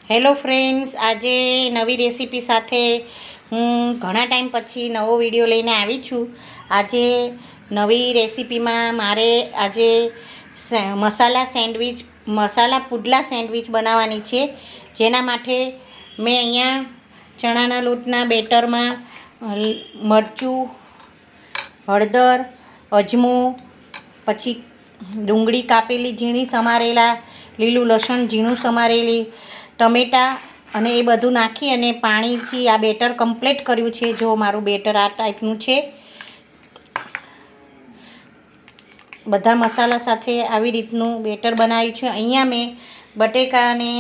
Hello friends, આજે નવી recipe સાથે હું ઘણા ટાઈમ પછી નવો વિડીયો લઈને આવી છું. આજે નવી રેસીપીમાં મારે આજે મસાલા પુડલા સેન્ડવિચ બનાવવાની છે. જેના માટે મેં અહીંયા ચણાના લોટના બેટરમાં મરચું, હળદર, અજમો, પછી ડુંગળી કાપેલી ઝીણી સમારેલા, લીલું લસણ ઝીણું સમારેલી, ટમેટાં અને એ બધું નાખી અને પાણીથી આ બેટર કમ્પ્લીટ કર્યું છે. જો મારું બેટર આ ટાઈપનું છે. બધા મસાલા સાથે આવી રીતનું બેટર બનાવ્યું છે. અહીંયા મેં બટેકાને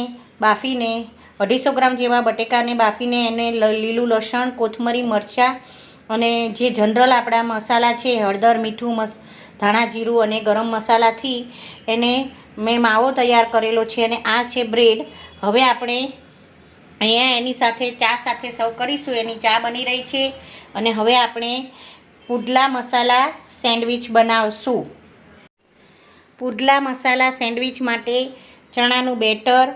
બાફીને 250 ગ્રામ જેવા બટેકાને બાફીને એને લીલું લસણ, કોથમરી, મરચાં અને જે જનરલ આપણા મસાલા છે હળદર, મીઠું, ધાણા જીરું અને ગરમ મસાલાથી એને મેં માવો તૈયાર કરેલો છે. અને આ છે બ્રેડ. હવે આપણે અહીંયા એની સાથે ચા સાથે સર્વ કરીશું. એની ચા બની રહી છે અને હવે આપણે પુડલા મસાલા સેન્ડવિચ બનાવશું. પુડલા મસાલા સેન્ડવિચ માટે ચણાનું બેટર,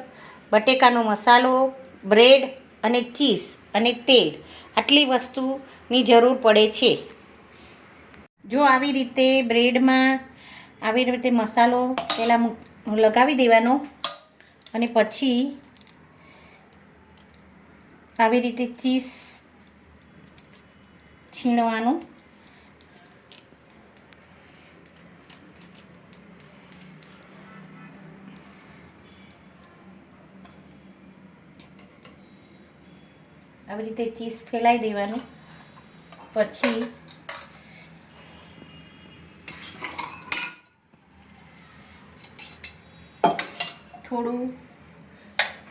બટેકાનો મસાલો, બ્રેડ અને ચીઝ અને તેલ, આટલી વસ્તુની જરૂર પડે છે. જો આવી રીતે બ્રેડમાં આવી રીતે મસાલો પહેલાં લગાવી દેવાનો અને પછી આવી રીતે ચીઝ છીણવાનું. આવી રીતે ચીઝ ફેલાઈ દેવાનું. પછી થોડું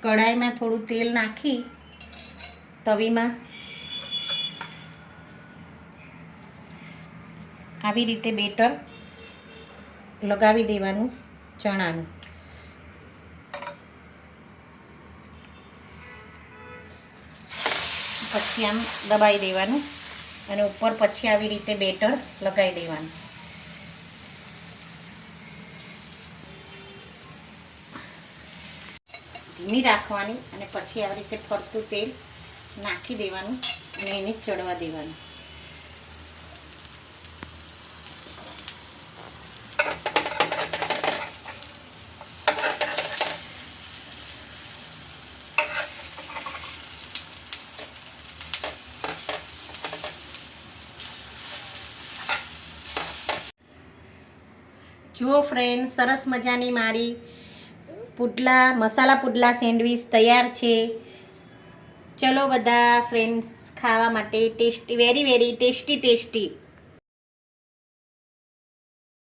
કઢાઈમાં થોડું તેલ નાખી તવીમાં આવી રીતે બેટર લગાવી દેવાનું ચણાનું. પછી આમ દબાઈ દેવાનું અને ઉપર પછી આવી રીતે બેટર લગાવી દેવાનું. ધીમી રાખવાની અને પછી આવી રીતે ફરતું તેલ નાખી દેવાનું અને એને ચડવા દેવાનું. જુઓ ફ્રેન્ડ, સરસ મજાની મારી મસાલા પુડલા સેન્ડવિચ તૈયાર છે. ચલો બધા ફ્રેન્ડ્સ ખાવા માટે વેરી વેરી ટેસ્ટી.